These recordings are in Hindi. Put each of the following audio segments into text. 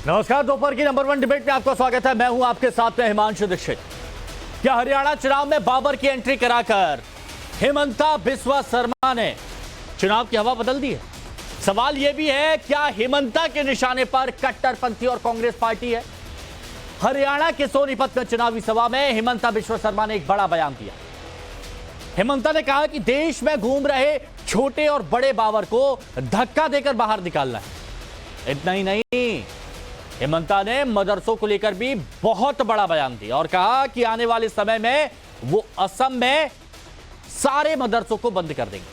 नमस्कार, दोपहर की नंबर 1 डिबेट में आपका स्वागत है। मैं हूं आपके साथ में हिमांशु दीक्षित। क्या हरियाणा चुनाव में बाबर की एंट्री कराकर हिमंता बिस्वा शर्मा ने चुनाव की हवा बदल दी है? सवाल यह भी है, क्या हिमंता के निशाने पर कट्टरपंथी और कांग्रेस पार्टी है? हरियाणा के सोनीपत में चुनावी सभा में हिमंता बिस्वा शर्मा ने एक बड़ा बयान दिया। हिमंता ने कहा कि देश में घूम रहे छोटे और बड़े बाबर को धक्का देकर बाहर निकालना है। इतना ही नहीं, हिमंता ने मदरसों को लेकर भी बहुत बड़ा बयान दिया और कहा कि आने वाले समय में वो असम में सारे मदरसों को बंद कर देंगे।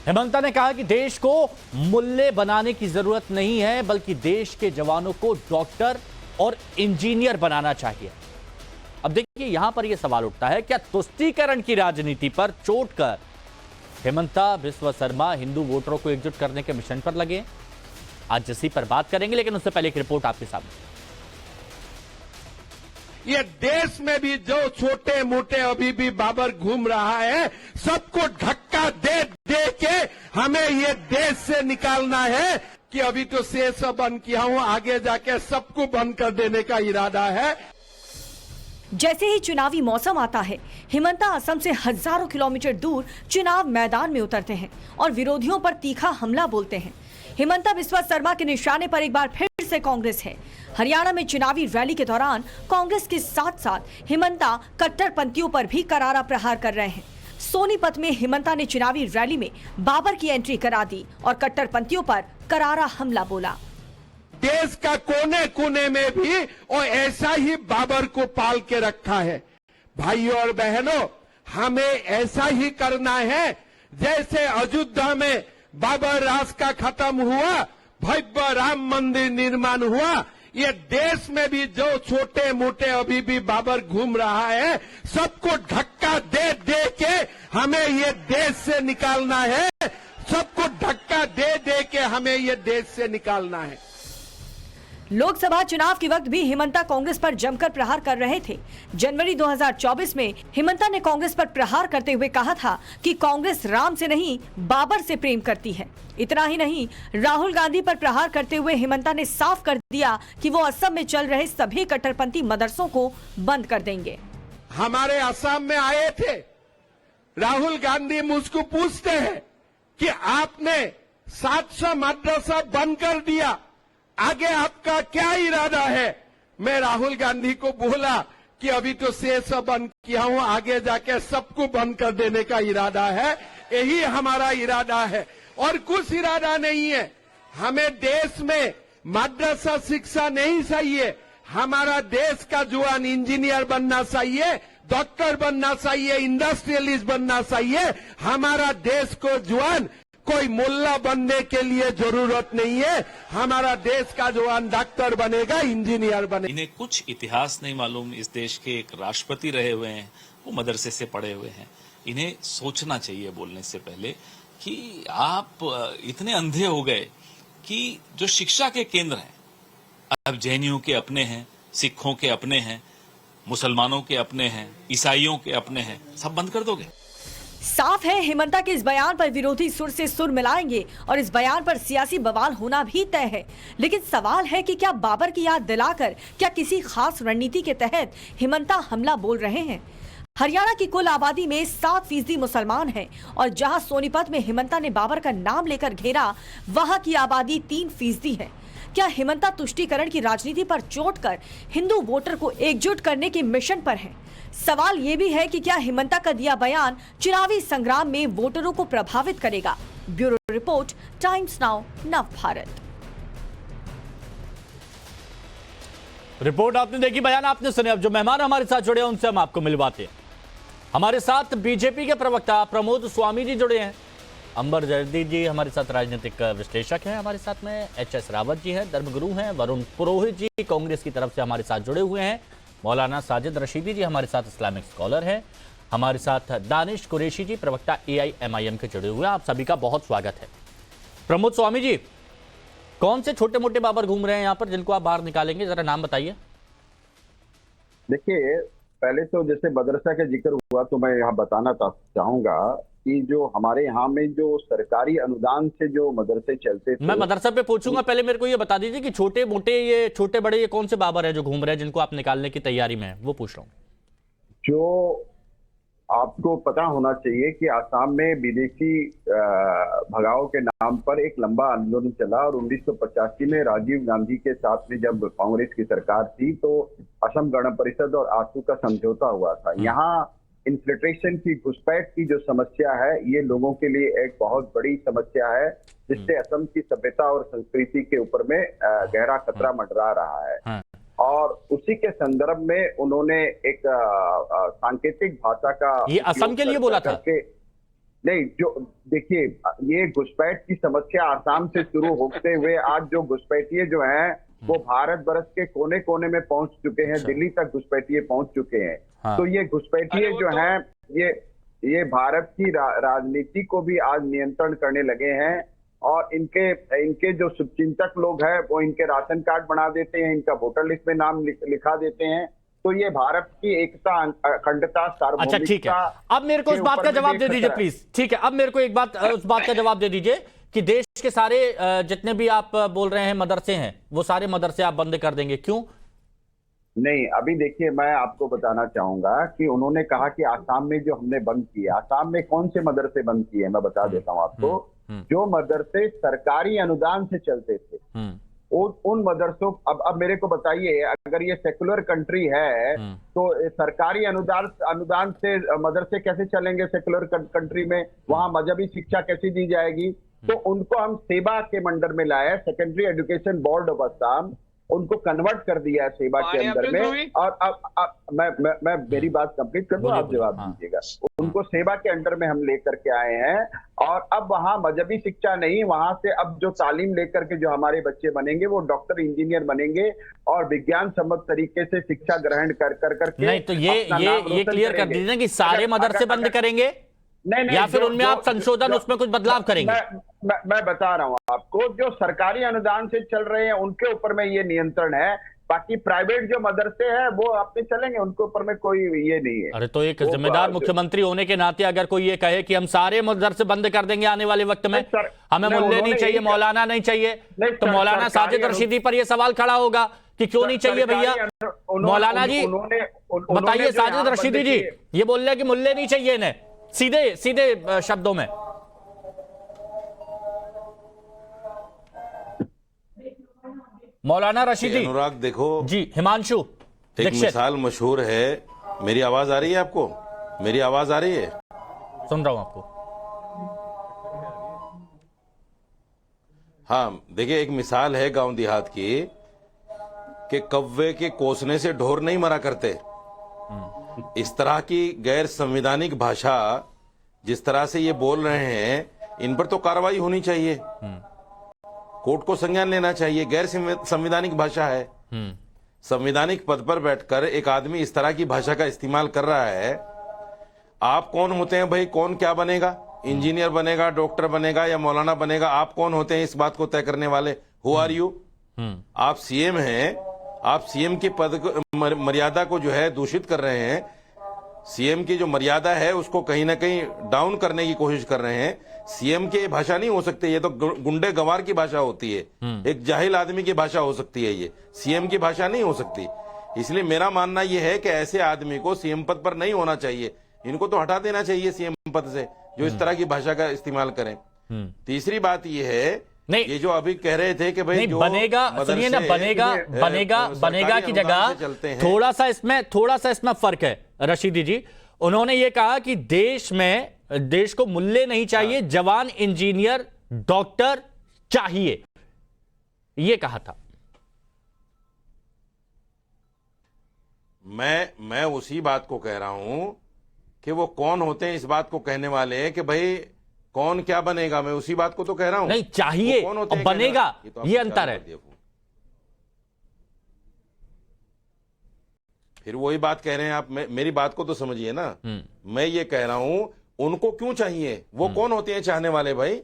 हिमंता ने कहा कि देश को मुल्ले बनाने की जरूरत नहीं है, बल्कि देश के जवानों को डॉक्टर और इंजीनियर बनाना चाहिए। अब देखिए, यहां पर यह सवाल उठता है, क्या तुष्टीकरण की राजनीति पर चोट कर हिमंता बिस्वा शर्मा हिंदू वोटरों को एकजुट करने के मिशन पर लगे? आज इसी पर बात करेंगे, लेकिन उससे पहले एक रिपोर्ट आपके सामने। ये देश में भी जो छोटे मोटे अभी भी बाबर घूम रहा है, सबको धक्का दे दे के हमें ये देश से निकालना है कि अभी तो शेष बंद किया हूं, आगे जाके सबको बंद कर देने का इरादा है। जैसे ही चुनावी मौसम आता है, हिमंता असम से हजारों किलोमीटर दूर चुनाव मैदान में उतरते हैं और विरोधियों पर तीखा हमला बोलते हैं। हिमंता बिस्वा शर्मा के निशाने पर एक बार फिर से कांग्रेस है। हरियाणा में चुनावी रैली के दौरान कांग्रेस के साथ साथ हिमंता कट्टरपंथियों पर भी करारा प्रहार कर रहे हैं। सोनीपत में हिमंता ने चुनावी रैली में बाबर की एंट्री करा दी और कट्टरपंथियों पर करारा हमला बोला। देश का कोने कोने में भी और ऐसा ही बाबर को पाल के रखा है। भाइयों और बहनों, हमें ऐसा ही करना है। जैसे अयोध्या में बाबर राज का खत्म हुआ, भव्य राम मंदिर निर्माण हुआ, ये देश में भी जो छोटे मोटे अभी भी बाबर घूम रहा है, सबको धक्का दे दे के हमें ये देश से निकालना है। सबको धक्का दे दे के हमें ये देश से निकालना है। लोकसभा चुनाव के वक्त भी हिमंता कांग्रेस पर जमकर प्रहार कर रहे थे। जनवरी 2024 में हिमंता ने कांग्रेस पर प्रहार करते हुए कहा था कि कांग्रेस राम से नहीं बाबर से प्रेम करती है। इतना ही नहीं, राहुल गांधी पर प्रहार करते हुए हिमंता ने साफ कर दिया कि वो असम में चल रहे सभी कट्टरपंथी मदरसों को बंद कर देंगे। हमारे असम में आए थे, राहुल गांधी मुझको पूछते हैं कि आपने 700 मदरसा बंद कर दिया, आगे आपका क्या इरादा है? मैं राहुल गांधी को बोला कि अभी तो शेष बंद किया हूं, आगे जाके सबको बंद कर देने का इरादा है। यही हमारा इरादा है और कुछ इरादा नहीं है। हमें देश में मदरसा शिक्षा नहीं चाहिए। हमारा देश का जवान इंजीनियर बनना चाहिए, डॉक्टर बनना चाहिए, इंडस्ट्रियलिस्ट बनना चाहिए। हमारा देश को जवान कोई मुल्ला बनने के लिए जरूरत नहीं है। हमारा देश का जवान डॉक्टर बनेगा, इंजीनियर बनेगा। इन्हें कुछ इतिहास नहीं मालूम। इस देश के एक राष्ट्रपति रहे हुए हैं, वो मदरसे से पढ़े हुए हैं। इन्हें सोचना चाहिए बोलने से पहले कि आप इतने अंधे हो गए कि जो शिक्षा के केंद्र हैं, अब जैनियों के अपने हैं, सिखों के अपने हैं, मुसलमानों के अपने हैं, ईसाइयों के अपने हैं, सब बंद कर दोगे? साफ है, हिमंता के इस बयान पर विरोधी सुर से सुर मिलाएंगे और इस बयान पर सियासी बवाल होना भी तय है। लेकिन सवाल है कि क्या बाबर की याद दिलाकर, क्या किसी खास रणनीति के तहत हिमंता हमला बोल रहे हैं? हरियाणा की कुल आबादी में 7% मुसलमान है और जहां सोनीपत में हिमंता ने बाबर का नाम लेकर घेरा, वहां की आबादी 3% है। क्या हिमंता तुष्टीकरण की राजनीति पर चोट कर हिंदू वोटर को एकजुट करने के मिशन पर है? सवाल ये भी है कि क्या हिमंता का दिया बयान चुनावी संग्राम में वोटरों को प्रभावित करेगा? ब्यूरो रिपोर्ट, टाइम्स नाउ, नव भारत। रिपोर्ट आपने देखी, बयान आपने सुने। अब जो मेहमान हमारे साथ जुड़े हैं उनसे हम आपको मिलवाते हैं। हमारे साथ बीजेपी के प्रवक्ता प्रमोद स्वामी जी जुड़े हैं। अंबर जर्दी जी हमारे साथ राजनीतिक विश्लेषक हैं। हमारे साथ में एच.एस. रावत जी हैं, धर्मगुरु हैं। वरुण पुरोहित जी कांग्रेस की तरफ से हमारे साथ जुड़े हुए हैं। मौलाना साजिद रशीदी जी हमारे साथ इस्लामिक स्कॉलर हैं। हमारे साथ दानिश कुरैशी जी प्रवक्ता AIMIM के जुड़े हुए हैं। आप सभी का बहुत स्वागत है। प्रमोद स्वामी जी, कौन से छोटे मोटे बाबर घूम रहे हैं यहाँ पर जिनको आप बाहर निकालेंगे, जरा नाम बताइए। देखिए, पहले तो जैसे मदरसा का जिक्र हुआ तो मैं यहाँ बताना चाहूंगा कि जो हमारे यहाँ में जो सरकारी अनुदान से जो मदरसे चलते थे, मैं मदरसा पे पूछूंगा, पहले मेरे को ये बता दीजिए कि छोटे मोटे ये छोटे बड़े ये कौन से बाबर है जो घूम रहे हैं जिनको आप निकालने की तैयारी में है, वो पूछ रहा हूँ। जो आपको पता होना चाहिए कि आसाम में विदेशी भगाओ के नाम पर एक लंबा आंदोलन चला और 1985 में राजीव गांधी के साथ में जब कांग्रेस की सरकार थी तो असम गण परिषद और आसू का समझौता हुआ था। यहाँ इन्फिल्ट्रेशन की, घुसपैठ की जो समस्या है, ये लोगों के लिए एक बहुत बड़ी समस्या है जिससे असम की सभ्यता और संस्कृति के ऊपर में गहरा खतरा मंडरा रहा है। और उसी के संदर्भ में उन्होंने एक सांकेतिक भाषा का, ये असम के लिए बोला था? नहीं, जो देखिए, ये घुसपैठ की समस्या आसाम से शुरू होते हुए आज जो घुसपैठिए जो हैं वो भारत वर्ष के कोने कोने में पहुंच चुके हैं, दिल्ली तक घुसपैठिए पहुंच चुके हैं। हाँ। तो ये घुसपैठिए जो हैं ये भारत की राजनीति को भी आज नियंत्रण करने लगे हैं और इनके जो शुभचिंतक लोग हैं वो इनके राशन कार्ड बना देते हैं, इनका वोटर लिस्ट में नाम लिखा देते हैं। तो ये भारत की एकता, अखंडता, सार्वभौमिकता। अच्छा ठीक है, अब मेरे को इस बात का जवाब दे दीजिए प्लीज। ठीक है, अब मेरे को एक बात, उस बात का जवाब दे दीजिए कि देश के सारे जितने भी आप बोल रहे हैं मदरसे हैं, वो सारे मदरसे आप बंद कर देंगे, क्यों? नहीं, अभी देखिए, मैं आपको बताना चाहूंगा कि उन्होंने कहा कि आसाम में जो हमने बंद किए, आसाम में कौन से मदरसे बंद किए, मैं बता देता हूं आपको। जो मदरसे सरकारी अनुदान से चलते थे, उन मदरसों, अब मेरे को बताइए, अगर ये सेकुलर कंट्री है तो सरकारी अनुदान से मदरसे कैसे चलेंगे? सेकुलर कंट्री में वहां मजहबी शिक्षा कैसे दी जाएगी? तो उनको हम सेवा के मंडल में लाए, secondary education board of Assam, उनको कन्वर्ट कर दिया है सेवा के अंदर में। और अब मैं मेरी बात कंप्लीट कर दूं, आप जवाब दीजिएगा। उनको सेवा के अंडर में हम लेकर के आए हैं और अब वहां मजहबी शिक्षा नहीं, वहां से अब जो तालीम लेकर के जो हमारे बच्चे बनेंगे वो डॉक्टर, इंजीनियर बनेंगे और विज्ञान सम्मत तरीके से शिक्षा ग्रहण करके। नहीं तो ये क्लियर कर दीजिए कि सारे मदरसे बंद करेंगे नहीं, या फिर उनमें आप संशोधन, उसमें कुछ बदलाव करेंगे? मैं बता रहा हूं आपको, जो सरकारी अनुदान से चल रहे हैं उनके ऊपर में ये नियंत्रण है, बाकी प्राइवेट जो मदरसे हैं वो अपने चलेंगे, उनके ऊपर में कोई ये नहीं है। अरे तो एक जिम्मेदार मुख्यमंत्री होने के नाते अगर कोई ये कहे कि हम सारे मदरसे बंद कर देंगे आने वाले वक्त में, हमें मुल्ले नहीं चाहिए, मौलाना नहीं चाहिए, तो मौलाना साजिद रशीदी पर यह सवाल खड़ा होगा कि क्यों नहीं चाहिए भैया? मौलाना जी बताइए, साजिद रशीदी जी ये बोल रहे हैं कि मुल्ले नहीं चाहिए इन्हें, सीधे शब्दों में। मौलाना रशीदी। अनुराग देखो जी, हिमांशु एक मिसाल मशहूर है। मेरी आवाज आ रही है आपको? मेरी आवाज आ रही है? सुन रहा हूं आपको। हाँ, देखिए, एक मिसाल है गांव देहात की कि कौवे के कोसने से ढोर नहीं मरा करते। इस तरह की गैर संवैधानिक भाषा जिस तरह से ये बोल रहे हैं, इन पर तो कार्रवाई होनी चाहिए, कोर्ट को संज्ञान लेना चाहिए। गैर संवैधानिक भाषा है। संवैधानिक पद पर बैठकर एक आदमी इस तरह की भाषा का इस्तेमाल कर रहा है। आप कौन होते हैं भाई? कौन क्या बनेगा? इंजीनियर बनेगा, डॉक्टर बनेगा या मौलाना बनेगा? आप कौन होते हैं इस बात को तय करने वाले? Who are you? आप सीएम हैं, आप सीएम के पद मर्यादा को जो है दूषित कर रहे हैं। सीएम की जो मर्यादा है उसको कहीं ना कहीं डाउन करने की कोशिश कर रहे हैं। सीएम की भाषा नहीं हो सकती, ये तो गुंडे गवार की भाषा होती है, एक जाहिल आदमी की भाषा हो सकती है, ये सीएम की भाषा नहीं हो सकती। इसलिए मेरा मानना यह है कि ऐसे आदमी को सीएम पद पर नहीं होना चाहिए, इनको तो हटा देना चाहिए सीएम पद से जो इस तरह की भाषा का इस्तेमाल करें। तीसरी बात यह है, नहीं, ये जो अभी कह रहे थे कि भाई जो बनेगा, सुनिए ना, बनेगा की जगह थोड़ा सा इसमें फर्क है। रशीदी जी, उन्होंने ये कहा कि देश को मुल्ले नहीं चाहिए, जवान, इंजीनियर, डॉक्टर चाहिए, ये कहा था। मैं उसी बात को कह रहा हूं कि वो कौन होते हैं इस बात को कहने वाले कि भाई कौन क्या बनेगा, मैं उसी बात को तो कह रहा हूं। नहीं, चाहिए और बनेगा, ये अंतर है। फिर वही बात कह रहे हैं आप, मेरी बात को तो समझिए ना। मैं ये कह रहा हूं, उनको क्यों चाहिए? वो कौन होते हैं चाहने वाले भाई?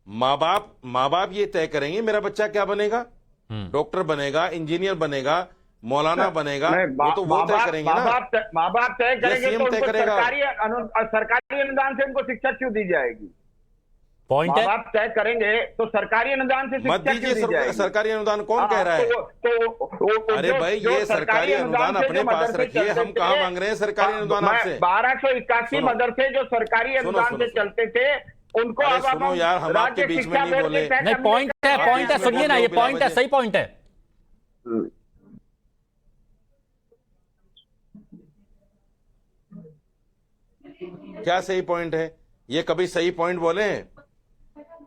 माँ बाप ये तय करेंगे मेरा बच्चा क्या बनेगा, डॉक्टर बनेगा, इंजीनियर बनेगा, मौलाना बनेगा वो तय करेंगे ना। माँ बाप तय करेंगे सीएम तो तय उनको करेगा। सरकारी अनुदान से उनको शिक्षा क्यों दी जाएगी? पॉइंट माँ है। बाप तय करेंगे तो सरकारी अनुदान से मत शिक्षा क्यों दी दीजिए जाएगी? सरकारी अनुदान, कौन कह रहा है? अरे भाई ये सरकारी अनुदान अपने पास रखिए, हम कहाँ मांग रहे हैं सरकारी अनुदान आपसे? 1281 मदरसे जो सरकारी अनुदान से चलते थे उनको अरे अब सुनो हम यार, हम आपके राज्य बीच में शिक्षा नहीं बोर्ड बोले। के तहत नहीं, हमने पॉइंट है, कहा- पॉइंट है, सुनिए ना, ये पॉइंट है, सही पॉइंट है। क्या सही पॉइंट है? ये कभी सही पॉइंट बोले?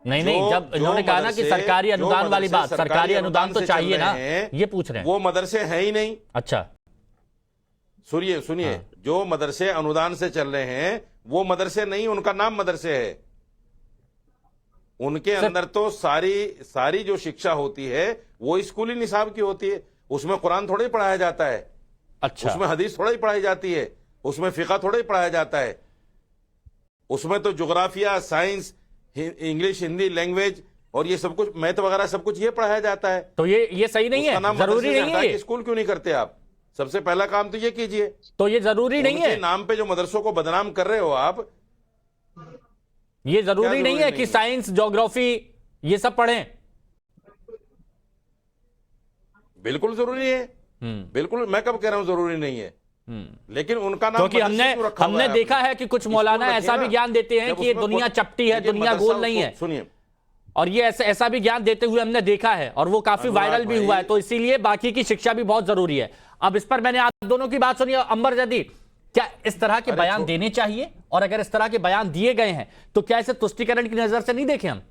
नहीं नहीं, जब इन्होंने कहा ना कि सरकारी अनुदान वाली बात, सरकारी अनुदान तो चाहिए ना, ये पूछ रहे हैं। वो मदरसे हैं ही नहीं। अच्छा सुनिए जो मदरसे अनुदान से चल रहे हैं वो मदरसे नहीं, उनका नाम मदरसे है। उनके अंदर तो सारी जो शिक्षा होती है वो स्कूली निसाब की होती है। उसमें कुरान थोड़ा ही पढ़ाया जाता है, अच्छा, उसमें हदीस थोड़ा ही पढ़ाई जाती है, उसमें फिक़ह थोड़ा ही पढ़ाया जाता है। उसमें तो ज्योग्राफिया, साइंस, इंग्लिश, हिंदी लैंग्वेज और ये सब कुछ, मैथ वगैरह सब कुछ ये पढ़ाया जाता है। तो ये सही नहीं है, जरूरी नहीं है ये। स्कूल क्यों नहीं करते आप? सबसे पहला काम तो ये कीजिए। तो ये जरूरी नहीं है, नाम पे जो मदरसों को बदनाम कर रहे हो आप, ये जरूरी नहीं है कि साइंस, ज्योग्राफी ये सब पढ़ें। बिल्कुल जरूरी है, बिल्कुल। मैं कब कह रहा हूं जरूरी नहीं है, लेकिन उनका नाम क्योंकि हमने देखा है कि कुछ मौलाना ऐसा भी ज्ञान देते हैं कि ये दुनिया चपटी है, दुनिया गोल नहीं है। सुनिए, और ये ऐसा भी ज्ञान देते हुए हमने देखा है और वो काफी वायरल भी हुआ है। तो इसीलिए बाकी की शिक्षा भी बहुत जरूरी है। अब इस पर मैंने आप दोनों की बात सुनी। अंबर जदी, क्या इस तरह के बयान देने चाहिए? और अगर इस तरह के बयान दिए गए हैं तो क्या इसे तुष्टिकरण की नजर से नहीं देखें हम?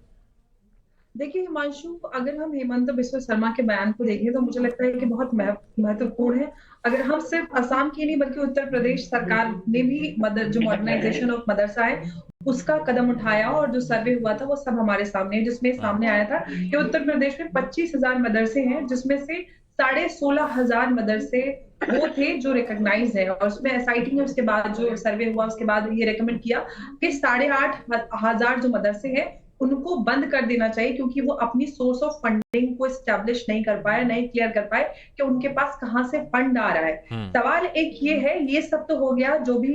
देखिए हिमांशु, अगर हम हेमंत बिस्वा शर्मा के बयान को देखें तो मुझे लगता है कि बहुत महत्वपूर्ण है। अगर हम सिर्फ असम की नहीं बल्कि उत्तर प्रदेश सरकार ने भी जो मॉडर्नाइजेशन ऑफ मदरसा है उसका कदम उठाया, और जो सर्वे हुआ था वो सब हमारे सामने है, जिसमें सामने आया था कि उत्तर प्रदेश में 25,000 मदरसे हैं, जिसमें से 16,500 मदरसे वो थे जो रिकॉग्नाइज है। और उसमें एसआईटी ने उसके बाद जो सर्वे हुआ उसके बाद ये रेकमेंड किया कि 8,500 जो मदरसे हैं उनको बंद कर देना चाहिए, क्योंकि वो अपनी सोर्स ऑफ फंडिंग को एस्टेब्लिश नहीं कर पाए, नहीं क्लियर कर पाए कि उनके पास कहां से फंड आ रहा है। सवाल एक ये है, ये सब तो हो गया जो भी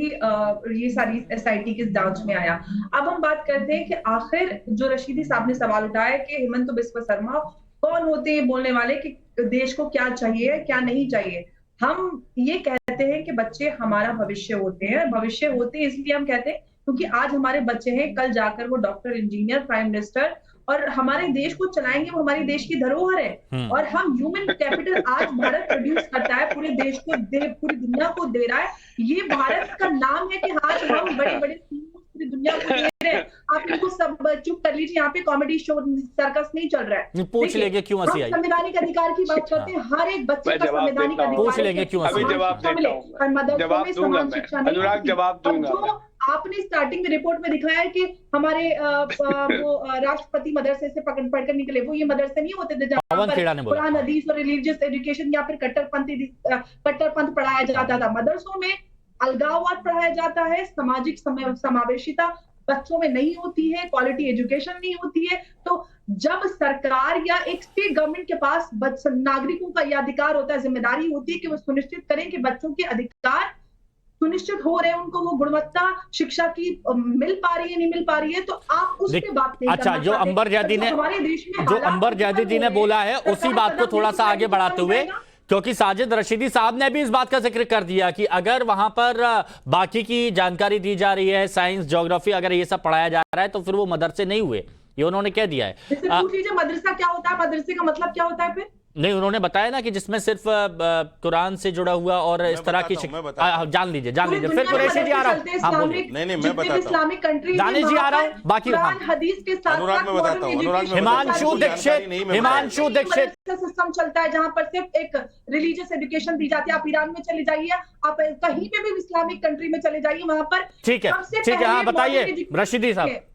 ये सारी एसआईटी की जांच में आया। अब हम बात करते हैं कि आखिर जो रशीदी साहब ने सवाल उठाया कि हेमंत बिस्वा शर्मा कौन होते हैं बोलने वाले कि देश को क्या चाहिए क्या नहीं चाहिए। हम ये कहते हैं कि बच्चे हमारा भविष्य होते हैं, भविष्य होते हैं इसलिए हम कहते हैं क्योंकि आज हमारे बच्चे हैं, कल जाकर वो डॉक्टर, इंजीनियर, प्राइम मिनिस्टर और हमारे देश को चलाएंगे। वो हमारी देश की धरोहर है और हम ह्यूमन कैपिटल आज भारत प्रोड्यूस करता है, पूरे देश को पूरी दुनिया को दे रहा है। ये भारत का नाम है कि आज हम बड़े बड़े पूरी दुनिया को दे रहे हैं। आप इनको सब चुप कर लीजिए, यहाँ पे कॉमेडी शो सर्कस नहीं चल रहा है। पूछ लेंगे क्यों हंसी आई। संवैधानिक अधिकार की बात करते हैं, हर एक बच्चे का संवैधानिक अधिकार। पूछ लेंगे क्यों हंसी आई। जवाब दूंगा। आपने स्टार्टिंग में रिपोर्ट में दिखाया है कि हमारे वो राष्ट्रपति मदरसे से पढ़कर निकले, वो ये मदरसे नहीं होते थे जहाँ पर कुरान, हदीस और रिलीजियस एजुकेशन या फिर कट्टरपंथ पढ़ाया जाता था। मदरसों में अलगाववाद पढ़ाया जाता है, सामाजिक समावेशिता बच्चों में नहीं होती है, क्वालिटी एजुकेशन नहीं होती है। तो जब सरकार या एक स्टेट गवर्नमेंट के पास नागरिकों का यह अधिकार होता है, जिम्मेदारी होती है कि वो सुनिश्चित करें कि बच्चों के अधिकार सुनिश्चित हो रहे हैं, उनको वो गुणवत्ता शिक्षा की मिल पा रही है नहीं मिल पा रही है। तो आप उस पे बात नहीं अच्छा, जो अंबर जैदी ने बोला है उसी बात को थोड़ा सा आगे बढ़ाते हुए, क्योंकि साजिद रशीदी साहब ने भी इस बात का जिक्र कर दिया कि अगर वहां पर बाकी की जानकारी दी जा रही है, साइंस, ज्योग्राफी, अगर ये सब पढ़ाया जा रहा है तो फिर वो मदरसे नहीं हुए, ये उन्होंने कह दिया है। पूछ लीजिए मदरसा क्या होता है, मदरसे का मतलब क्या होता है फिर? नहीं, उन्होंने बताया ना कि जिसमें सिर्फ कुरान से जुड़ा हुआ और इस तरह की जान लीजिए फिर कुरैशी जी आ रहा हूं। नहीं मैं बताता हूं, इस्लामिक कंट्री दानिश जी आ रहा हूं, बाकी हदीस के साथ हिमांशु दीक्षित सिस्टम चलता है जहां पर सिर्फ एक रिलीजियस एजुकेशन दी जाती है। आप ईरान में चले जाइए, आप कहीं पे भी इस्लामिक कंट्री में चले जाइए, वहां पर ठीक है। हाँ बताइए रशीदी साहब।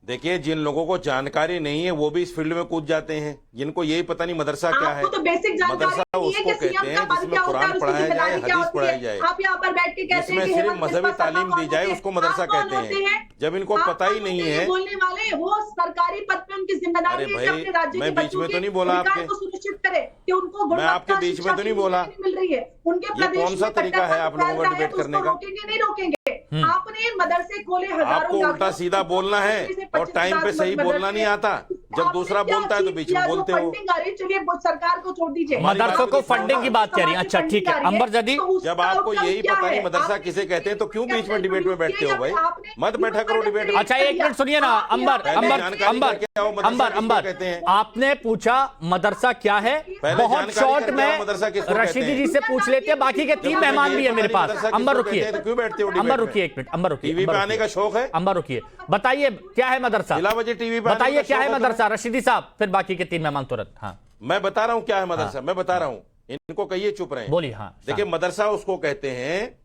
देखिए, जिन लोगों को जानकारी नहीं है वो भी इस फील्ड में कूद जाते हैं, जिनको यही पता नहीं मदरसा क्या है। आपको तो बेसिक जानकारी मदरसा नहीं है उसको कि सीएम कहते का हैं पद जिसमें क्या होता है, कुरान उसकी पढ़ाया जाए, जिम्मेदारी क्या हदीस होती पढ़ाई है। जाए, आप यहाँ पर बैठ के कहते हैं जिसमें कि सिर्फ हेमंत मजहबी बिस्वा शर्मा तालीम कौन दी जाए होते उसको हैं? मदरसा आप कौन कहते होते हैं। जब इनको आप पता ही कौन नहीं होते हैं है। बोलने वाले, वो सरकारी पद पे उनकी जिम्मेदारी अरे है कि भाई, अपने राज्य मैं के बीच बच्चों में तो के नहीं बोला विकास आपके। को सुनिश्चित करे कि उनको मैं आपके गुणवत्ता बीच में शिक्षा तो नहीं की बोला। नहीं मिल रही है। उनके ये प्रदेश कौन सा में तरीका है कट्टरपंथ आप लोगों फैल का रहा है, डिबेट तो करने उसको का? रोकेंगे नहीं रोकेंगे। आपने मदरसे खोले हजारों आपको उल्टा लाखों, सीधा बोलना है और टाइम पे सही बोलना नहीं आता। जब दूसरा बोलता है तो बीच में बोलते हो। फंडिंग आ रही है, चलिए सरकार को छोड़ दीजिए। मदरसों को फंडिंग की बात कह रही हैं। अच्छा ठीक है, अंबर जदी, जब आपको यही पता नहीं मदरसा किसे कहते हैं तो क्यों बीच में डिबेट में बैठते हो भाई? मत बैठा करो डिबेट में। अच्छा एक मिनट सुनिए ना, अंबर पहले अंबर जानकारी अंबर करके आओ, मदरसा अंबर किसको अंबर कहते हैं? आपने पूछा मदरसा क्या है, पहले बहुत जानकारी शॉर्ट करके में आओ, मदरसा किसको कहते रशीदी हैं? जी से पूछ लेते हैं, बाकी के तीन मेहमान भी है मेरे पास। मदरसा अंबर किसको रुकिए, कहते हैं तो क्यों बैठते हो डिबेट अंबर में? रुकिए एक मिनट, अंबर रुकिए, टीवी पे आने का शौक है? अंबर रुकिए, बताइए क्या है मदरसा, इलावजी टीवी पे आने बताइए का क्या शौक है है मदरसा रशीदी साहब, फिर बाकी के तीन मेहमान तुरंत। हाँ मैं बता रहा हूं क्या है मदरसा, मैं बता रहा हूं, इनको कहिए चुप रहे। बोलिए। हाँ देखिए, मदरसा उसको कहते हैं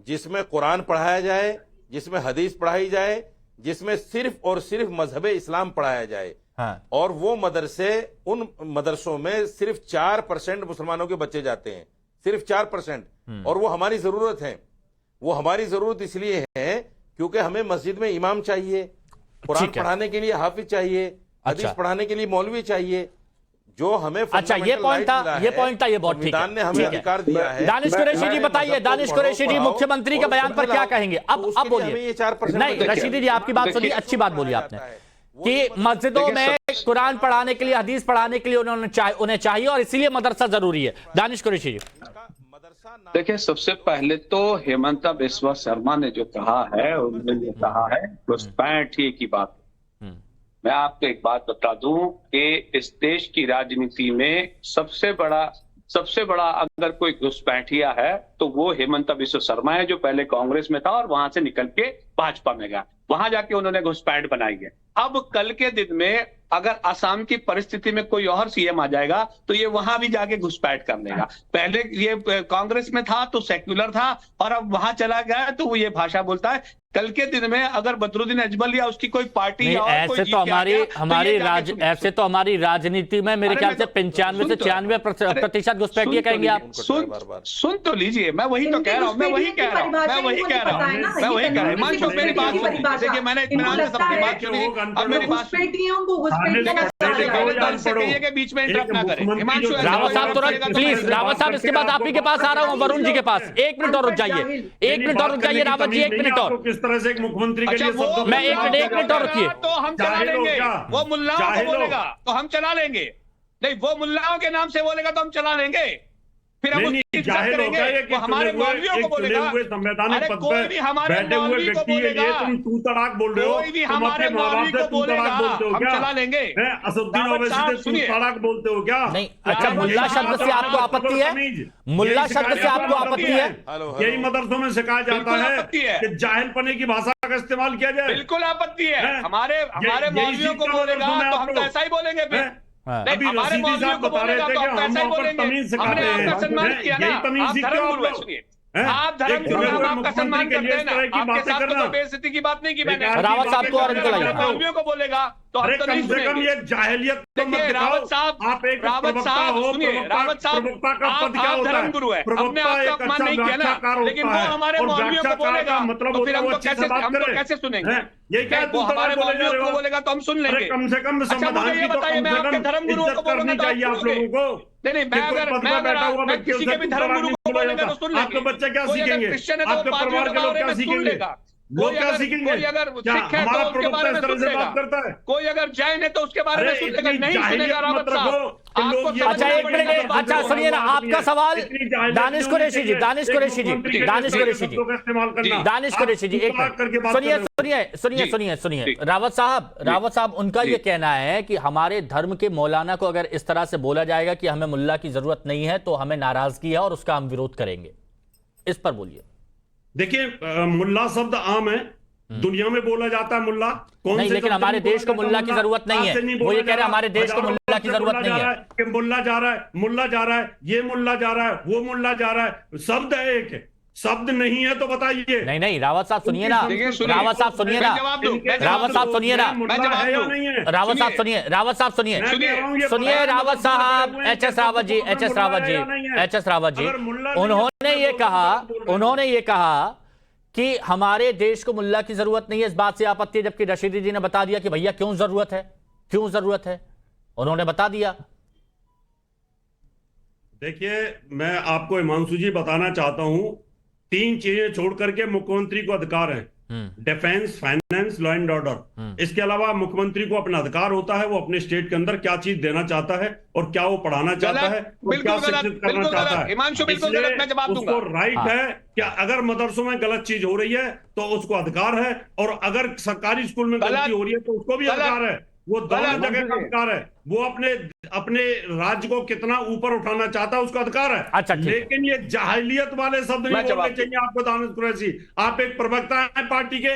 जिसमें कुरान पढ़ाया जाए, जिसमें हदीस पढ़ाई जाए, जिसमें सिर्फ और सिर्फ मजहब इस्लाम पढ़ाया जाए। हाँ और वो मदरसे, उन मदरसों में सिर्फ 4% मुसलमानों के बच्चे जाते हैं, सिर्फ 4%। और वो हमारी जरूरत है। वो हमारी जरूरत इसलिए है क्योंकि हमें मस्जिद में इमाम चाहिए, कुरान ठीक है। पढ़ाने के लिए हाफिज चाहिए, हदीस अच्छा। पढ़ाने के लिए मौलवी चाहिए, जो हमें अच्छा ये fundamental पॉइंट right था, मिला ये है। पॉइंट था, ये बहुत ठीक संविधान ने है, हमें ठीक है। अधिकार दिया है। दानिश कुरैशी जी बताइए, दानिश कुरैशी जी मुख्यमंत्री के बयान पर क्या कहेंगे? अब बोलिए। नहीं रशीदी जी आपकी बात सुनिए, अच्छी बात बोली आपने कि मस्जिदों में कुरान पढ़ाने के लिए, हदीस पढ़ाने के लिए उन्हें चाहिए और इसीलिए मदरसा जरूरी है। दानिश कुरैशी जी देखिए, सबसे पहले तो हेमंता बिस्वा शर्मा ने जो कहा है, उन्होंने जो कहा है घुसपैठिए की बात। मैं आपको एक बात बता दूं कि इस देश की राजनीति में सबसे बड़ा अगर कोई घुसपैठिया है तो वो हेमंता बिस्वा शर्मा है, जो पहले कांग्रेस में था और वहां से निकल के भाजपा में गया। वहां जाके उन्होंने घुसपैठ बनाई है। अब कल के दिन में अगर असम की परिस्थिति में कोई और सीएम आ जाएगा तो ये वहां भी जाके घुसपैठ कर लेगा। पहले ये कांग्रेस में था तो सेक्युलर था और अब वहां चला गया तो वो ये भाषा बोलता है। कल के दिन में अगर बदरुद्दीन अजमल या उसकी कोई पार्टी या और कोई ऐसे तो ऐसे तो हमारी राजनीति में मेरे ख्याल से 95 से 96% घुसपैठिए कहेंगे आप। सुन तो लीजिए, मैं वही तो कह रहा हूँ, मैं वही कह रहा हूँ। हिमांशु मेरी बात सुनिए, देखिए मैंने इत्मीनान से सबकी बात सुनी, अब मेरी बात कहिए कि बीच में इंटरप्ट ना करें। हिमांशु रावत साहब तुरंत प्लीज, रावत साहब इसके बाद आप ही के पास आ रहा हूँ, वरुण जी के पास। एक मिनट और रुक जाइए, एक मिनट और रुक जाइए रावत जी, एक मिनट और। किस तरह से एक मुख्यमंत्री के अच्छा, लिए शब्दों मैं एक मिनट और रुकिए। तो हम चला लेंगे, वो मुल्लाओं को बोलेगा तो हम चला लेंगे। नहीं, वो मुल्लाओं के नाम से बोलेगा तो हम चला लेंगे। फिर हम उसकी इज्जत करेंगे। वो हमारे मौलवियों को बोलेगा, अरे कोई भी हमारे मौलवी को बोलेगा, तुम तू तड़ाक बोल रहे हो, कोई भी हमारे मौलवी को बोलेगा हम चला लेंगे। असुद्दीन ओवैसी से तू तड़ाक बोलते हो क्या? नहीं अच्छा, मुल्ला शब्द से आपको आपत्ति है? मुल्ला शब्द से आपको आपत्ति है? यही मदरसों में सिखाया जाता है कि जाहिल पने की भाषा का इस्तेमाल किया जाए। बिल्कुल आपत्ति है। हमारे मौलवियों को बोलेगा तो हम तो ऐसा ही बोलेंगे फिर। अभी हमारे रशीदी साहब बता रहे थे कि हम वहाँ पर तमीज सिखाते हैं। आपका सम्मान किया ना, यही तमीज आप सीखते हो आप धर्मगुरु है। लोग। सुनिए, आप धर्मगुरु, हम आपका सम्मान करते हैं ना, आपके साथ तो कोई बेइज्जती की बात नहीं की मैंने। रावत साहब को और इनको लाइए। मौलवियों को बोलेगा तो हम अरे तो कम नहीं से कम सुनेंगे। ये जाहिलियत तो मत देखिए दिखाओ। रावत साहब, आप एक रावत प्रवक्ता साहब हो, सुनिए, रावत साहब प्रवक्ता का पद क्या आप होता है? धर्मगुरु है, हमने प्रवक्ता आपका एक अपमान अच्छा नहीं किया ना, व्याख्याकार लेकिन वो होता है। हमारे और मौलवियों को व्याख्याकार बोलेगा का मतलब तो फिर होता है वो हमको अच्छे से बात हमको करे। कैसे सुनेंगे? ये क्या वो हमारे मौलवियों को बोलेगा तो हम सुन लेंगे। अरे कम से कम अच्छा संविधान मुझे ये की तो बताइए, मैं कम से आपके कम धर्मगुरुओं को इज्जत बोलूंगा करनी तो आप चाहिए आप सुनोगे? लोगों को। नहीं, मैं किसी के भी धर्मगुरु को बोलेगा तो सुन लेंगे। आपके बच्चे क्या कोई अगर सीखेंगे? क्रिश्चियन है तो आपके वो परिवार के लोग क्या सुन सीखेंगे? लेगा। वो क्या सीखेंगे? कोई अगर क्या सिख है हमारा तो उसके प्रवक्ता बारे में इस तरह सुन से लेगा, बात करता है? कोई अगर जैन है तो उसके बारे में सुन लेगा। नहीं सुनेगा रावत साहब, आपको अच्छा एक मिनट, अच्छा सुनिए ना, आपका सवाल दानिश कुरैशी जी, दानिश कुरैशी जी, दानिश कुरैशी जी, दानिश कुरैशी जी, एक मिनट सुनिए सुनिए सुनिए सुनिए सुनिए रावत साहब उनका ये कहना है कि हमारे धर्म के मौलाना को अगर इस तरह से बोला जाएगा कि हमें मुल्ला की जरूरत नहीं है तो हमें नाराजगी है और उसका हम विरोध करेंगे। इस पर बोलिए। देखिए मुल्ला शब्द आम है, दुनिया में बोला जाता है मुल्ला। कौन नहीं, से लेकिन हमारे देश को मुल्ला की जरूरत नहीं है। वो ये कह रहे हैं हमारे देश को मुल्ला की जरूरत नहीं है कि मुल्ला जा रहा है, मुल्ला जा रहा है, ये मुल्ला जा रहा है, वो मुल्ला जा रहा है, शब्द है एक। शब्द नहीं है तो बताइए। नहीं नहीं, रावत साहब सुनिए ना, रावत साहब सुनिए ना, रावत साहब सुनिए ना, रावत साहब सुनिए, रावत साहब सुनिए, सुनिए रावत साहब, HS. Rawat ji, HS. Rawat ji, HS. Rawat ji, उन्होंने ये कहा कि हमारे देश को मुल्ला की जरूरत नहीं है, इस बात से आपत्ति है, जबकि रशीदी जी ने बता दिया कि भैया क्यों जरूरत है, क्यों जरूरत है, उन्होंने बता दिया। देखिए, मैं आपको हिमांशु जी बताना चाहता हूं, 3 चीजें छोड़ करके मुख्यमंत्री को अधिकार है, defence, finance, law and order. इसके अलावा मुख्यमंत्री को अपना अधिकार होता है, वो अपने स्टेट के अंदर क्या चीज देना चाहता है और क्या वो पढ़ाना चाहता है और क्या शिक्षित करना चाहता है। हिमांशु बिल्कुल गलत, मैं जवाब दूंगा। उसको राइट है कि अगर मदरसों में गलत चीज हो रही है तो उसको अधिकार है, और अगर सरकारी स्कूल में गलती हो रही है तो उसको भी अधिकार है। वो दोनों जगह का अधिकार है। वो अपने राज्य को कितना ऊपर उठाना चाहता है उसका अधिकार है। अच्छा, लेकिन ये जाहिलियत वाले शब्द नहीं बोलने चाहिए आपको दानिश कुरैशी। आप एक प्रवक्ता है पार्टी का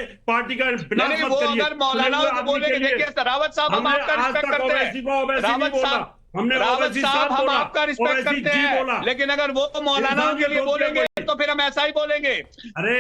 विनाश मत करिए। अगर मौलाना बोलेंगे, देखिए रावत साहब, हम आपका रिस्पेक्ट करते हैं, रावत साहब, रावत साहब, हम आपका रिस्पेक्ट करते हैं, लेकिन अगर वो मौलाना के लिए बोलेंगे तो फिर हम ऐसा ही बोलेंगे।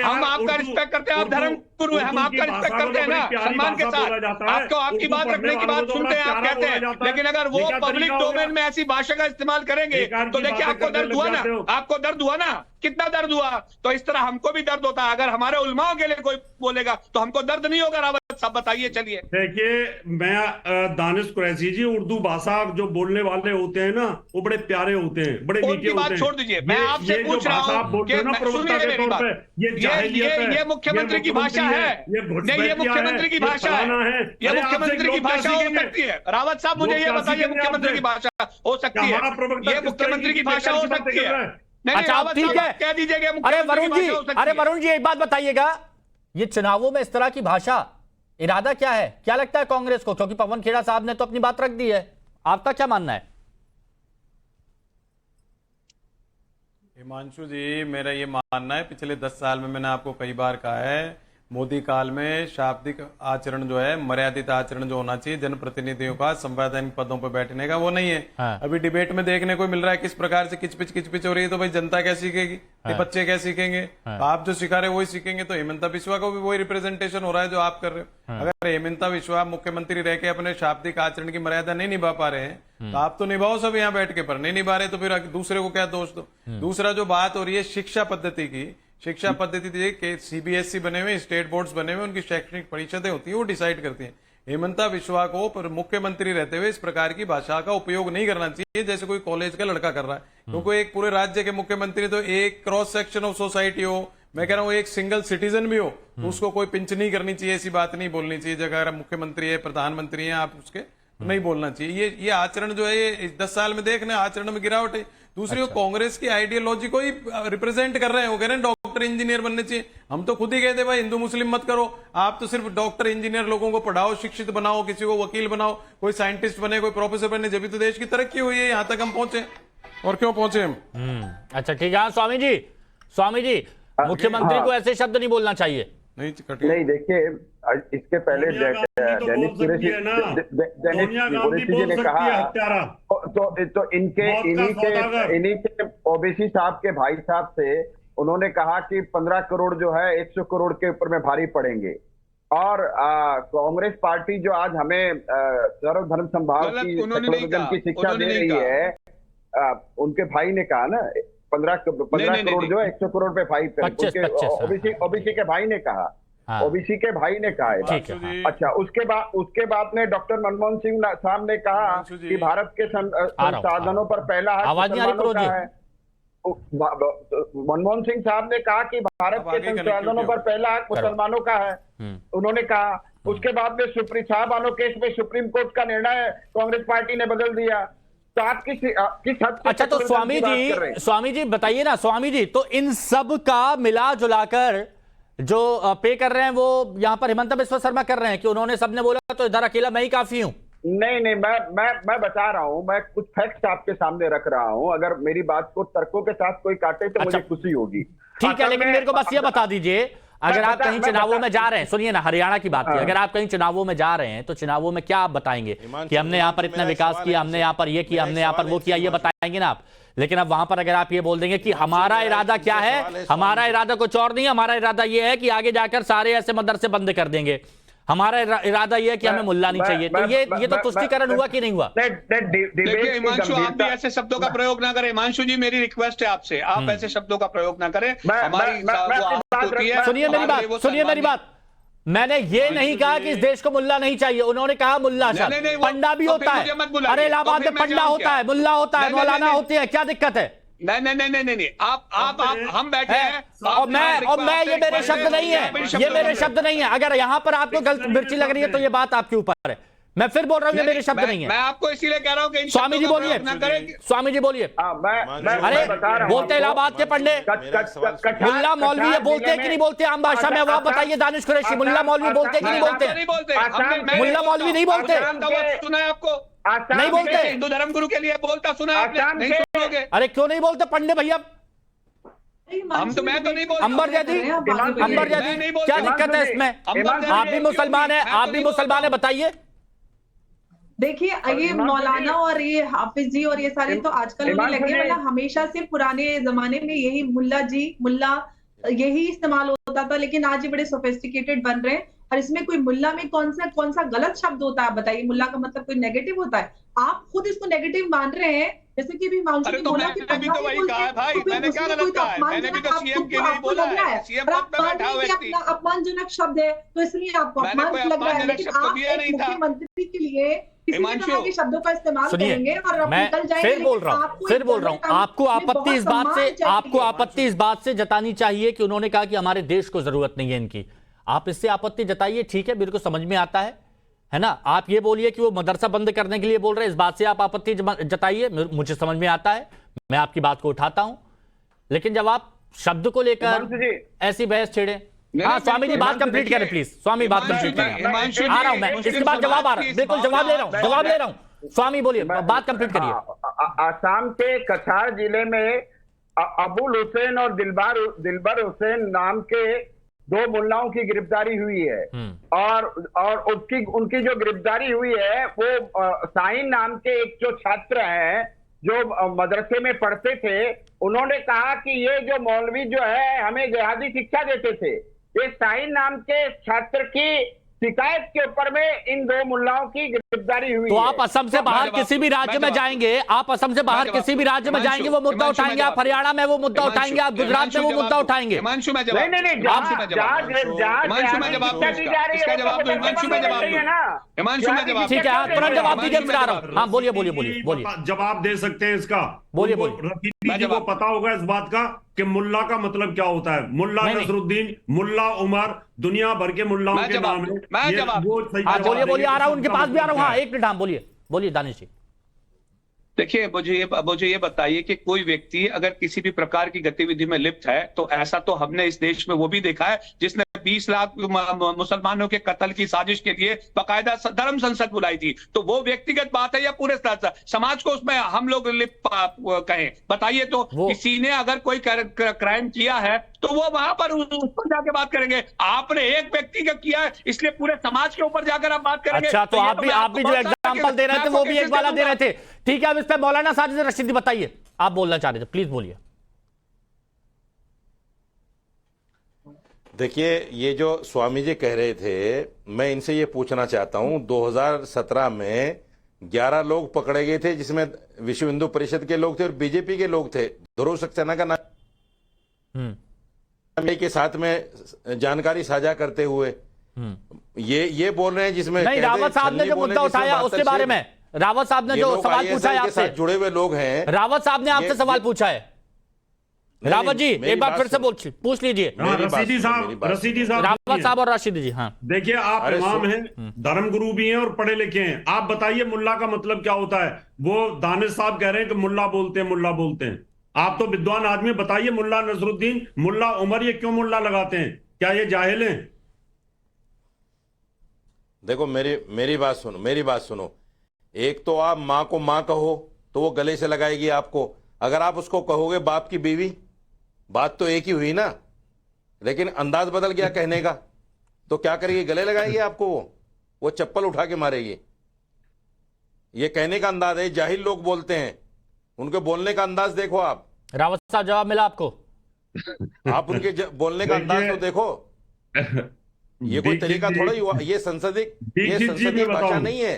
हम आपका रिस्पेक्ट करते हैं, आप धर्म गुरु हैं, हम आपका रिस्पेक्ट करते हैं ना, सम्मान के साथ। आपको आपकी बात रखने की बात सुनते हैं, आप कहते हैं, लेकिन अगर वो पब्लिक डोमेन में ऐसी भाषा का इस्तेमाल करेंगे तो देखिए आपको दर्द हुआ ना, आपको दर्द हुआ ना, कितना दर्द हुआ। तो इस तरह हमको भी दर्द होता है। अगर हमारे उलमाओं के लिए कोई बोलेगा तो हमको दर्द नहीं होगा। रावत साहब बताइए, चलिए। देखिए, मैं दानिश कुरैशी जी, उर्दू भाषा जो बोलने वाले होते हैं ना, वो बड़े प्यारे होते हैं, बड़े मीठे होते हैं। बात छोड़ दीजिए, मैं आपसे पूछ रहा हूँ कि ये मुख्यमंत्री की भाषा है, नहीं ये मुख्यमंत्री की भाषा है, ये मुख्यमंत्री की भाषा हो सकती है। रावत साहब मुझे ये बताइए, मुख्यमंत्री की भाषा हो सकती है, ये मुख्यमंत्री की भाषा हो सकती है? अच्छा, ठीक है, कह दीजिएगा। अरे वरुण जी एक बात बताइएगा, ये चुनावों में इस तरह की भाषा, इरादा क्या है, क्या लगता है कांग्रेस को? क्योंकि पवन खेड़ा साहब ने तो अपनी बात रख दी है, आपका क्या मानना है? हिमांशु जी, मेरा ये मानना है, पिछले 10 साल में मैंने आपको कई बार कहा है, मोदी काल में शाब्दिक आचरण जो है, मर्यादित आचरण जो होना चाहिए जनप्रतिनिधियों का संवैधानिक पदों पर बैठने का, वो नहीं है। हाँ। अभी डिबेट में देखने को मिल रहा है किस प्रकार से किचपिच हो रही है। तो भाई जनता क्या सीखेगी? हाँ। बच्चे क्या सीखेंगे? हाँ। तो आप जो सिखा रहे हो वही सीखेंगे। तो हेमंता बिस्वा को भी वही रिप्रेजेंटेशन हो रहा है जो आप कर रहे हो। हाँ। अगर हेमंता बिस्वा मुख्यमंत्री रह के अपने शाब्दिक आचरण की मर्यादा नहीं निभा पा रहे हैं तो आप तो निभाओ सब यहाँ बैठ के, पर नहीं निभा रहे तो फिर दूसरे को क्या दोष दो। दूसरा जो बात हो रही है शिक्षा पद्धति की, शिक्षा पद्धति थी कि सीबीएसई बने हुए, स्टेट बोर्ड्स बने हुए, उनकी शैक्षणिक परिषदें होती है, वो डिसाइड करती हैं। हेमंता बिस्वा को पर मुख्यमंत्री रहते हुए इस प्रकार की भाषा का उपयोग नहीं करना चाहिए जैसे कोई कॉलेज का लड़का कर रहा है। क्योंकि एक पूरे राज्य के मुख्यमंत्री तो एक क्रॉस सेक्शन ऑफ सोसाइटी हो, मैं कह रहा हूँ एक सिंगल सिटीजन भी हो, तो उसको कोई पिंच नहीं करनी चाहिए, ऐसी बात नहीं बोलनी चाहिए। अगर मुख्यमंत्री है, प्रधानमंत्री है, आप उसके नहीं बोलना चाहिए। ये आचरण जो है ये 10 साल में देखने आचरण में गिरावट है। दूसरी अच्छा। कांग्रेस की आइडियोलॉजी को ही रिप्रेजेंट कर रहे हैं। वो कह रहे हैं डॉक्टर इंजीनियर बनने चाहिए। हम तो खुद ही कहते भाई हिंदू मुस्लिम मत करो, आप तो सिर्फ डॉक्टर इंजीनियर लोगों को पढ़ाओ, शिक्षित बनाओ, किसी को वकील बनाओ, कोई साइंटिस्ट बने, कोई प्रोफेसर बने, जब भी तो देश की तरक्की हुई है, यहाँ तक हम पहुंचे। और क्यों पहुंचे हम? अच्छा ठीक है। स्वामी जी मुख्यमंत्री को ऐसे शब्द नहीं बोलना चाहिए। नहीं देखिए, इसके पहले डेनिस कुरैशी जी ने कहा तो इन्हीं के ओबीसी साहब के भाई साहब से उन्होंने कहा कि 15 करोड़ जो है 100 करोड़ के ऊपर में भारी पड़ेंगे। और कांग्रेस पार्टी जो आज हमें सर्वधर्म संभाव की शिक्षा दे रही है, उनके भाई ने कहा ना 15 करोड़ जो है 100 करोड़ पे भाई करेंगे। ओबीसी के भाई ने कहा, ओबीसी के भाई ने कहा है। अच्छा, उसके बाद में डॉक्टर मनमोहन सिंह साहब ने कहा कि भारत के संसाधनों पर पहला हक मुसलमानों का है। मनमोहन सिंह साहब ने कहा कि भारत के संसाधनों पर पहला हक मुसलमानों का है, उन्होंने कहा। उसके बाद में शाहबानो केस में सुप्रीम कोर्ट का निर्णय कांग्रेस पार्टी ने बदल दिया। तो आप किस हद से? अच्छा, तो स्वामी जी बताइए ना, स्वामी जी, तो इन सब का मिला जुलाकर जो पे कर रहे हैं वो यहाँ पर हिमंता बिस्वा शर्मा कर रहे हैं कि उन्होंने सबने बोला तो इधर अकेला मैं ही काफी हूं। नहीं, मैं बता रहा हूं, मैं कुछ फैक्ट्स आपके सामने रख रहा हूं। अगर मेरी बात को तर्कों के साथ कोई काटे तो मुझे खुशी होगी। ठीक है, लेकिन मेरे को बस ये बता दीजिए, अगर आप कहीं चुनावों में जा रहे हैं, सुनिए ना, हरियाणा की बात है, अगर आप कहीं चुनावों में जा रहे हैं तो चुनावों में क्या आप बताएंगे कि हमने यहाँ पर इतना विकास किया, हमने यहाँ पर ये किया, हमने यहाँ पर वो किया, ये बताएंगे ना आप? लेकिन अब वहां पर अगर आप ये बोल देंगे कि हमारा इरादा क्या है, हमारा इरादा कुछ और नहीं है, हमारा इरादा ये है कि आगे जाकर सारे ऐसे मदरसे बंद कर देंगे, हमारा इरादा ये है कि हमें मुल्ला नहीं चाहिए, तो ये तो तुष्टिकरण हुआ कि नहीं हुआ? देखिए हिमांशु, आप भी ऐसे शब्दों का प्रयोग ना करें। हिमांशु जी, मेरी रिक्वेस्ट है आपसे, आप ऐसे शब्दों का प्रयोग ना करें। हमारी सुनिए मेरी बात, मैंने ये नहीं कहा कि इस देश को मुल्ला नहीं चाहिए, उन्होंने कहा मुल्ला पंडा भी होता है, अरे इलाहाबाद में पंडा होता है, मुल्ला होता है, मौलाना होते हैं, क्या दिक्कत है? नहीं, आप हम बैठे हैं और मैं ये मेरे शब्द नहीं है, ये मेरे शब्द नहीं है। अगर यहाँ पर आपको गलत मिर्ची लग रही है तो ये बात आपके ऊपर है, मैं फिर बोल रहा हूँ ये मेरे शब्द नहीं है। मैं आपको इसीलिए कह रहा हूँ कि स्वामी जी बोलिए, स्वामी जी बोलिए। अरे बोलते इलाहाबाद के पंडित मुल्ला मौलवी ये बोलते हैं कि नहीं बोलते आम भाषा में? आप बताइए दानिश कुरैशी, मुल्ला मौलवी बोलते हैं कि नहीं बोलते? मुल्ला मौलवी नहीं बोलते, सुना है आपको? नहीं बोलते। हिंदू धर्म गुरु के लिए बोलता सुना है आपने? नहीं सुनोगे? अरे क्यों नहीं बोलते पंडित भैया? मैं तो नहीं बोलता। अंबर जैदी, क्या दिक्कत है इसमें? आप भी मुसलमान है, आप भी मुसलमान है, बताइए। देखिए, ये मौलाना और ये हाफिज जी और ये सारे तो आजकल होने लगे, मतलब हमेशा से पुराने जमाने में यही मुल्ला यही इस्तेमाल होता था, लेकिन आज ये बड़े सोफिस्टिकेटेड बन रहे हैं। और इसमें कोई मुल्ला में कौन सा गलत शब्द होता है? बताइए, मुल्ला का मतलब कोई नेगेटिव होता है? आप खुद इसको नेगेटिव मान रहे हैं, जैसे कि भी मानसून तो बोला कि मैंने भी तो वही कहा है भाई, मैंने क्या गलत कहा है? मैंने भी तो सीएम के लिए बोला है, सीएम पद पे बैठा हुआ व्यक्ति। अपमानजनक शब्द है तो इसलिए आपको अपमान लग रहा है, लेकिन आप एक मुख्यमंत्री के लिए किसी भी तरह के शब्दों का इस्तेमाल करेंगे और मैं निकल जाएंगे। फिर बोल रहा हूँ, आपको आपत्ति इस बात से जतानी चाहिए कि उन्होंने कहा कि हमारे देश को जरूरत नहीं है इनकी। आप इससे आपत्ति जताइए, ठीक है, मेरे को समझ में आता है ना। आप ये बोलिए कि वो मदरसा बंद करने के लिए बोल रहे हैं, इस बात से आप आपत्ति जताइए, मुझे समझ में आता है, मैं आपकी बात को उठाता हूं। लेकिन जब आप शब्द को लेकर ऐसी बहस छेड़े, हाँ स्वामी जी बात कंप्लीट करें प्लीज, स्वामी बात कंप्लीट करें। आ रहा हूं मैं, इसके बाद जवाब आ रहा है, बिल्कुल जवाब ले रहा हूं। स्वामी बोलिए, बात कंप्लीट करिए। आसाम के कछार जिले में अबुल हुसैन और दिलबर हुसैन नाम के दो मुल्लाओं की गिरफ्तारी हुई है, और उनकी जो गिरफ्तारी हुई है वो साइन नाम के एक जो छात्र हैं जो मदरसे में पढ़ते थे, उन्होंने कहा कि ये जो मौलवी जो है हमें जिहादी शिक्षा देते थे। ये साइन नाम के छात्र की शिकायत के ऊपर में इन दो मुल्लाओं की गिरफ्तारी हुई। तो आप असम से बाहर किसी भी राज्य में जाएंगे, आप असम से बाहर किसी भी राज्य में जाएंगे वो मुद्दा उठाएंगे, आप हरियाणा में वो मुद्दा उठाएंगे, आप गुजरात में वो मुद्दा उठाएंगे। हिमांशु में जवाब ठीक है, आप तुरंत जवाब दीजिए, फिर आ रहा हूं। हाँ बोलिए। जवाब दे सकते हैं इसका? बोलिए। रफीदी जी को पता होगा इस बात का कि मुल्ला का मतलब क्या होता है। मुल्ला नसरुद्दीन, मुल्ला उमर, दुनिया भर के मुल्लाओं के नाम है। बोलिए, आ रहा हूं, उनके पास भी आ रहा हूं। हाँ एक मिनट, हाँ बोलिए दानिश जी। देखिए, मुझे ये बताइए कि कोई व्यक्ति अगर किसी भी प्रकार की गतिविधि में लिप्त है, तो ऐसा तो हमने इस देश में वो भी देखा है जिसने 20 लाख मुसलमानों के कत्ल की साजिश के लिए बाकायदा धर्म संसद बुलाई थी। तो वो व्यक्तिगत बात है या पूरे समाज को उसमें हम लोग लिप्त कहें? बताइए तो, किसी ने अगर कोई क्राइम किया है तो वो वहां पर उस पर जाके बात करेंगे। आपने एक व्यक्ति का किया है इसलिए पूरे समाज के ऊपर जाकर आप बात करेंगे। अच्छा, तो आप भी जो एग्जांपल दे रहे थे वो भी एक वाला दे रहे थे। ठीक है, अब इस पे मौलाना साजिद रशीदी बताइए, आप बोलना चाह रहे थे, प्लीज बोलिए। देखिए, ये जो स्वामी जी कह रहे थे, मैं इनसे ये पूछना चाहता हूं, 2017 में 11 लोग पकड़े गए थे जिसमें विश्व हिंदू परिषद के लोग थे और बीजेपी के लोग थे। ध्रुव सक्सेना का नाम के साथ में जानकारी साझा करते हुए ये बोल रहे हैं जिसमें नहीं, रावत साहब ने जो मुद्दा उठाया उसके बारे में, रावत साहब ने जो सवाल पूछा है आपसे, जुड़े हुए लोग हैं, रावत साहब ने आपसे सवाल पूछा है। रावत जी एक बार फिर से पूछ लीजिए। रशीदी साहब, रावत साहब और रशीदी जी। हाँ देखिए, आप इमाम हैं, धर्मगुरु भी हैं और पढ़े लिखे हैं। आप बताइए मुल्ला का मतलब क्या होता है? वो दानिश साहब कह रहे हैं कि मुल्ला बोलते हैं। आप तो विद्वान आदमी, बताइए मुल्ला नसरुद्दीन, मुल्ला उमर, ये क्यों मुल्ला लगाते हैं? क्या ये जाहिल हैं? देखो, मेरी बात सुनो। एक तो आप माँ को माँ कहो तो वो गले से लगाएगी आपको। अगर आप उसको कहोगे बाप की बीवी, बात तो एक ही हुई ना, लेकिन अंदाज बदल गया कहने का, तो क्या करेगी? गले लगाएगी आपको, वो चप्पल उठा के मारेगी। ये कहने का अंदाज है। जाहिल लोग बोलते हैं, उनके बोलने का अंदाज देखो आप रावत साहब जवाब मिला आपको? आप उनके बोलने का अंदाज तो देखो। ये कोई तरीका थोड़ा ही, ये संसदीय भाषा नहीं है।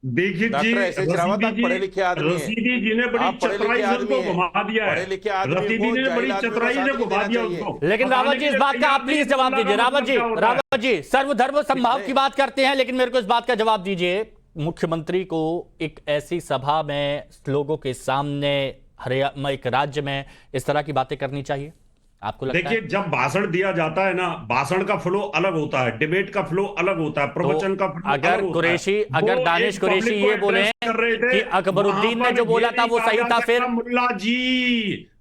दीक्षित जी, डॉक्टर एस एच रावत आप पढ़े लिखे आदमी हैं। रसीदी जी ने बड़ी चतुराई से उनको घुमा दिया है। पढ़े लिखे आदमी को रसीदी ने बड़ी चतुराई से घुमा दिया उनको। लेकिन रावत जी, इस बात का आप प्लीज जवाब दीजिए। रावत जी सर्वधर्म समभाव की बात करते हैं, लेकिन मेरे को इस बात का जवाब दीजिए, मुख्यमंत्री को एक ऐसी सभा में लोगों के सामने एक राज्य में इस तरह की बातें करनी चाहिए? आपको लगता देखिए, है? जब भाषण दिया जाता है ना, भाषण का फ्लो अलग होता है, डिबेट का फ्लो अलग होता है, प्रवचन का फ्लो अगर कुरैशी, अगर दानिश कुरैशी ये बोले कि अकबरुद्दीन ने जो बोला था वो सही था, फिर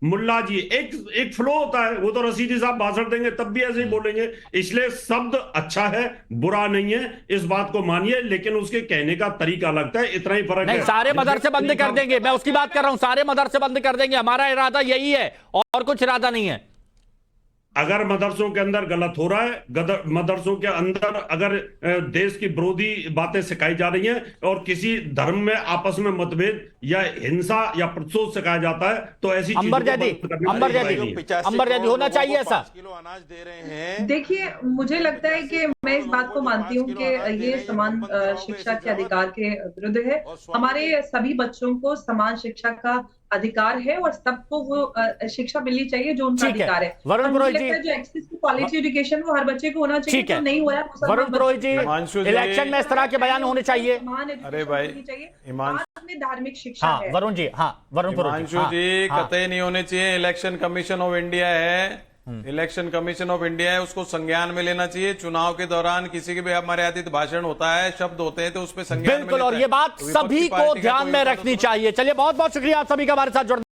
मुल्ला जी एक फ्लो होता है, वो तो रसीदी साहब भाषण देंगे तब भी ऐसे ही बोलेंगे। इसलिए शब्द अच्छा है, बुरा नहीं है, इस बात को मानिए, लेकिन उसके कहने का तरीका लगता है, इतना ही फर्क है। सारे मदरसे बंद कर देंगे, मैं उसकी बात कर रहा हूं, सारे मदरसे बंद कर देंगे, हमारा इरादा यही है और कुछ इरादा नहीं है। अगर मदरसों के अंदर गलत हो रहा है, मदरसों के अंदर अगर देश की विरोधी बातें सिखाई जा रही हैं और किसी धर्म में आपस में मतभेद या हिंसा या प्रतिशोध सिखाया जाता है, तो ऐसी अंबर जैदी होना चाहिए ऐसा। 5 किलो अनाज दे रहे हैं। देखिए, मुझे लगता है कि मैं इस बात को मानती हूँ कि ये समान शिक्षा के अधिकार के विरुद्ध है। हमारे सभी बच्चों को समान शिक्षा का अधिकार है और सबको वो शिक्षा मिलनी चाहिए जो उनका अधिकार है। वरुण पुरोहित जी, जो एक्सेस टू क्वालिटी एजुकेशन वो हर बच्चे को होना चाहिए, जो नहीं हो रहा है। वरुण पुरोहित जी, इलेक्शन में इस तरह के बयान होने चाहिए। अरे भाई, में धार्मिक शिक्षा है। वरुण जी, वरुण पुरोहित जी, कतई नहीं होने चाहिए। इलेक्शन कमीशन ऑफ इंडिया है, इलेक्शन कमीशन ऑफ इंडिया है, उसको संज्ञान में लेना चाहिए। चुनाव के दौरान किसी के भी अमर्यादित भाषण होता है, शब्द होते हैं, तो उस पर संज्ञान बिल्कुल, और ये बात सभी को ध्यान में रखनी चाहिए। चलिए, बहुत बहुत शुक्रिया आप सभी का हमारे साथ जुड़ने